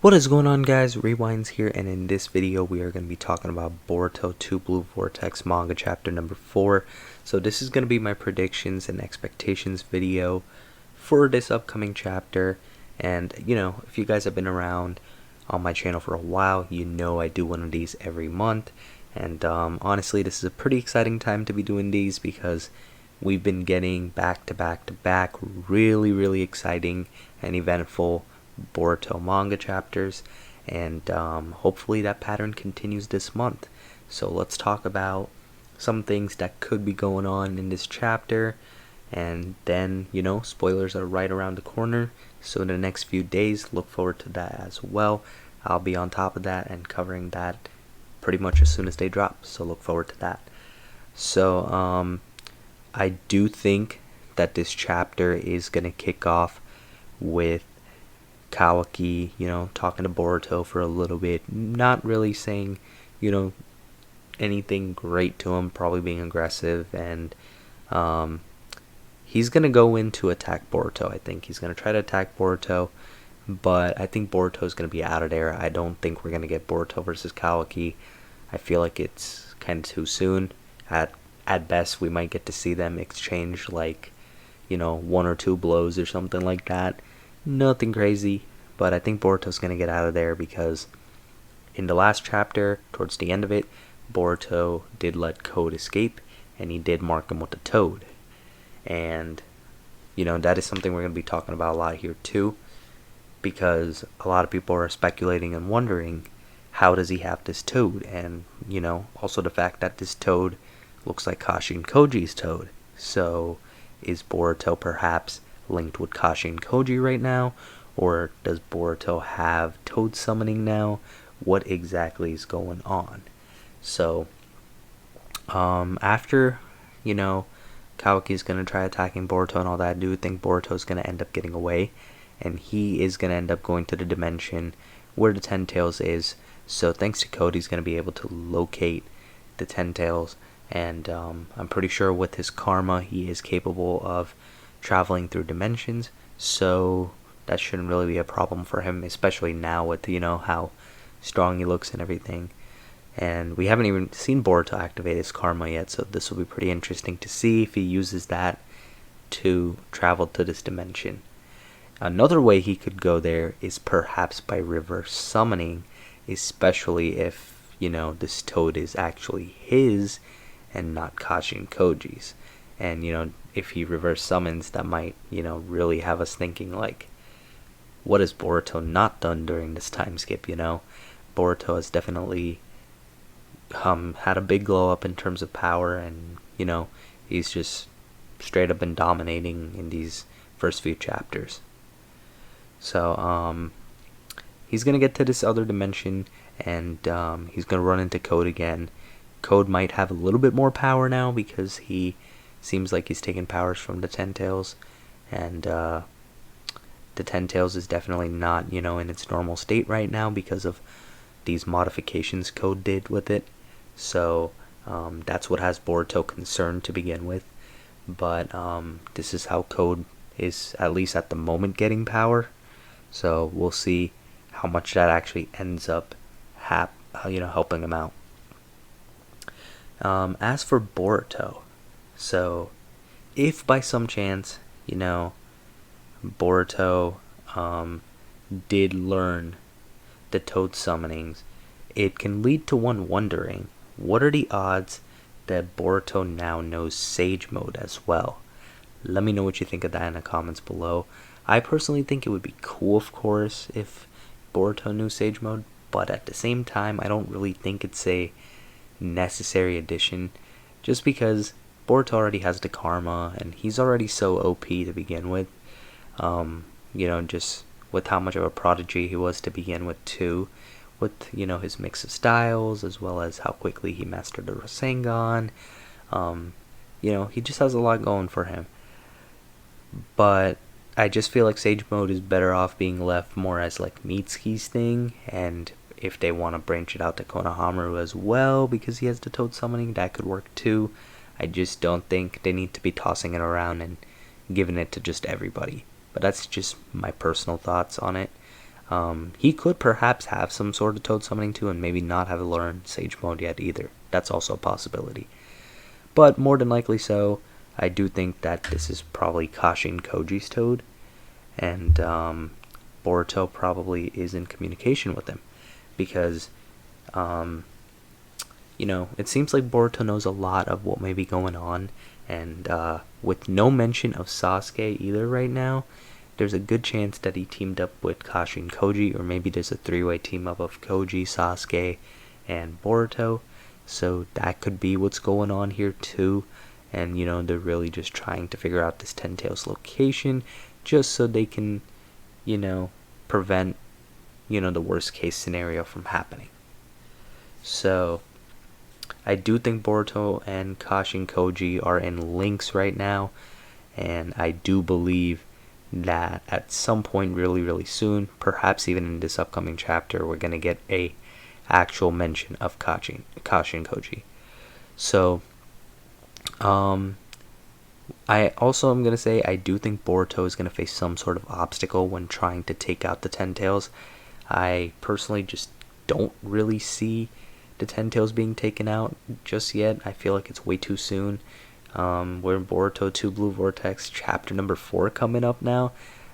What is going on, guys? Rewinds here, and in this video we are going to be talking about Boruto 2 Blue Vortex Manga chapter number 4. So this is going to be my predictions and expectations video for this upcoming chapter. And if you guys have been around on my channel for a while, you know I do one of these every month. And honestly, this is a pretty exciting time to be doing these because we've been getting back to back really exciting and eventful Boruto manga chapters, and hopefully that pattern continues this month. So let's talk about some things that could be going on in this chapter, and then spoilers are right around the corner, so in the next few days look forward to that as well. I'll be on top of that and covering that pretty much as soon as they drop, so look forward to that. So I do think that this chapter is gonna kick off with Kawaki, talking to Boruto for a little bit, not really saying, anything great to him, probably being aggressive, and he's gonna go in to attack Boruto. I think he's gonna try to attack Boruto, but I think Boruto's gonna be out of there. I don't think we're gonna get Boruto versus Kawaki. I feel like it's kind of too soon. At best, we might get to see them exchange like, one or two blows or something like that. Nothing crazy, but I think Boruto's going to get out of there because in the last chapter, towards the end of it, Boruto did let Code escape, and he did mark him with the toad. And, that is something we're going to be talking about a lot here too, because a lot of people are speculating and wondering, how does he have this toad? And, also the fact that this toad looks like Kashi and Koji's toad. So, is Boruto perhaps linked with Kashi and Koji right now, or does Boruto have toad summoning now? What exactly is going on? So after Kawaki's gonna try attacking Boruto and all that, I do think Boruto's gonna end up getting away, and he is gonna end up going to the dimension where the Ten Tails is. So thanks to Code, he's gonna be able to locate the Ten Tails, and I'm pretty sure with his karma he is capable of traveling through dimensions, so that shouldn't really be a problem for him, especially now with how strong he looks and everything. And we haven't even seen Boruto activate his karma yet, so this will be pretty interesting to see if he uses that to travel to this dimension. Another way he could go there is perhaps by reverse summoning, especially if this toad is actually his and not Kashi and Koji's. And if he reverse summons, that might really have us thinking like, what has Boruto not done during this time skip? Boruto has definitely had a big glow up in terms of power, and he's just straight up been dominating in these first few chapters. So he's gonna get to this other dimension, and he's gonna run into Code again. Code might have a little bit more power now because he seems like he's taking powers from the Ten Tails, and the Ten Tails is definitely not in its normal state right now because of these modifications Code did with it. So that's what has Boruto concerned to begin with, but this is how Code is, at least at the moment, getting power. So we'll see how much that actually ends up helping him out. As for Boruto, so if by some chance Boruto did learn the toad summonings, it can lead to one wondering, what are the odds that Boruto now knows Sage Mode as well? Let me know what you think of that in the comments below. I personally think it would be cool, of course, if Boruto knew Sage Mode, but at the same time I don't really think it's a necessary addition, just because Boruto already has the karma and he's already so OP to begin with. Just with how much of a prodigy he was to begin with too, with his mix of styles, as well as how quickly he mastered the Rasengan. He just has a lot going for him, but I just feel like Sage Mode is better off being left more as like Mitsuki's thing, and if they want to branch it out to Konohamaru as well because he has the toad summoning, that could work too. I just don't think they need to be tossing it around and giving it to just everybody. But that's just my personal thoughts on it. He could perhaps have some sort of toad summoning too, and maybe not have learned Sage Mode yet either. That's also a possibility. But more than likely so, I do think that this is probably Kashin Koji's toad, and Boruto probably is in communication with him, because it seems like Boruto knows a lot of what may be going on, and with no mention of Sasuke either right now, there's a good chance that he teamed up with Kashin Koji, or maybe there's a three-way team up of Koji, Sasuke, and Boruto. So that could be what's going on here too. And they're really just trying to figure out this Ten Tails location, just so they can, prevent, the worst case scenario from happening. So I do think Boruto and Kashin Koji are in links right now, and I do believe that at some point really soon, perhaps even in this upcoming chapter, we're going to get a actual mention of Kashin Koji. So I also am going to say I do think Boruto is going to face some sort of obstacle when trying to take out the Ten Tails. I personally just don't really see the Ten Tails being taken out just yet. I feel like it's way too soon. We're in Boruto 2 Blue Vortex chapter number 4 coming up now,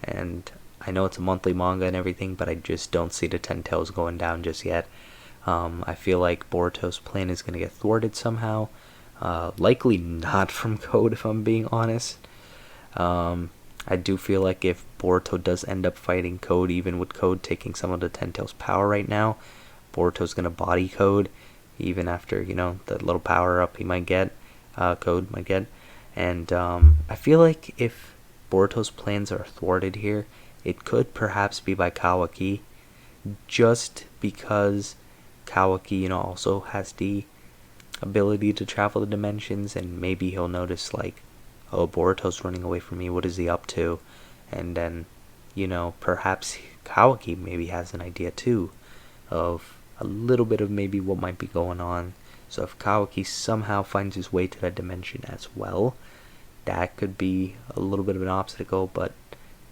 and I know it's a monthly manga and everything, but I just don't see the Ten Tails going down just yet. I feel like Boruto's plan is going to get thwarted somehow. Likely not from Code, if I'm being honest. I do feel like if Boruto does end up fighting Code, even with Code taking some of the Ten Tails power right now, Boruto's going to body Code, even after, the little power up he might get. Code might get. And I feel like if Boruto's plans are thwarted here, it could perhaps be by Kawaki, just because Kawaki, also has the ability to travel the dimensions, and maybe he'll notice like, oh, Boruto's running away from me, what is he up to? And then, perhaps Kawaki maybe has an idea too of a little bit of maybe what might be going on. So if Kawaki somehow finds his way to that dimension as well, that could be a little bit of an obstacle. But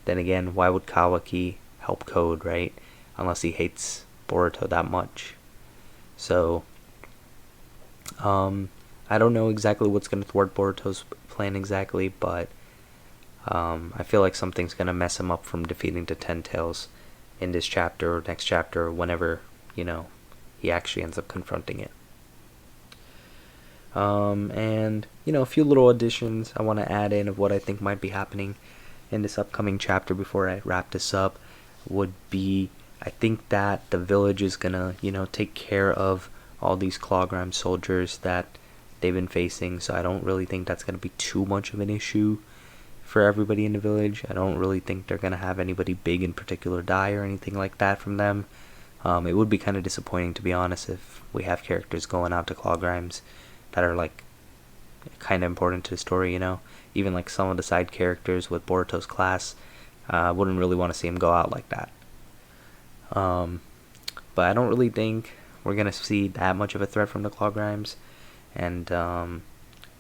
then again, why would Kawaki help Code, right? Unless he hates Boruto that much. So I don't know exactly what's going to thwart Boruto's plan exactly, but I feel like something's going to mess him up from defeating the Ten Tails in this chapter or next chapter, or whenever, he actually ends up confronting it. And a few little additions I want to add in of what I think might be happening in this upcoming chapter before I wrap this up would be, I think that the village is gonna take care of all these Clawgrime soldiers that they've been facing, so I don't really think that's gonna be too much of an issue for everybody in the village. I don't really think they're gonna have anybody big in particular die or anything like that from them. It would be kind of disappointing, to be honest, if we have characters going out to Clawgrimes that are like kind of important to the story, even like some of the side characters with Boruto's class. Wouldn't really want to see him go out like that. But I don't really think we're gonna see that much of a threat from the Clawgrimes. And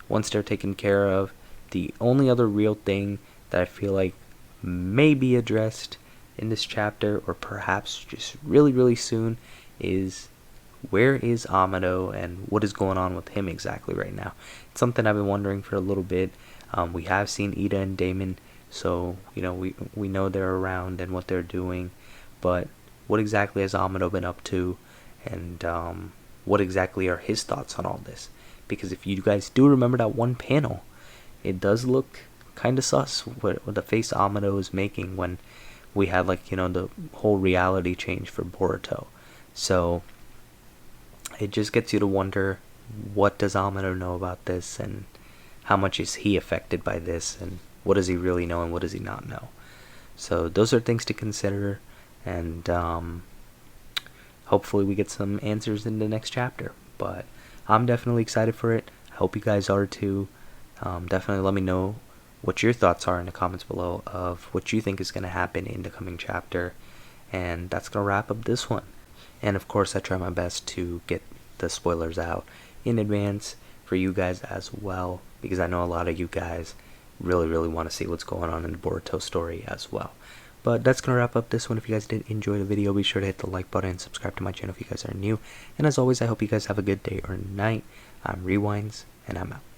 once they're taken care of, the only other real thing that I feel like may be addressed in this chapter, or perhaps just really soon, is where is Amado and what is going on with him exactly right now. It's something I've been wondering for a little bit. We have seen Ida and Damon, so we know they're around and what they're doing, but what exactly has Amado been up to, and what exactly are his thoughts on all this? Because if you guys do remember that one panel, it does look kind of sus what the face Amado is making when we had the whole reality change for Boruto. So it just gets you to wonder, what does Amado know about this, and how much is he affected by this, and what does he really know and what does he not know? So those are things to consider, and hopefully we get some answers in the next chapter. But I'm definitely excited for it. I hope you guys are too. Definitely let me know what your thoughts are in the comments below of what you think is going to happen in the coming chapter. And that's going to wrap up this one. And of course I try my best to get the spoilers out in advance for you guys as well, because I know a lot of you guys really want to see what's going on in the Boruto story as well. But that's going to wrap up this one. If you guys did enjoy the video, be sure to hit the like button and subscribe to my channel if you guys are new. And as always, I hope you guys have a good day or night. I'm Rewinds, and I'm out.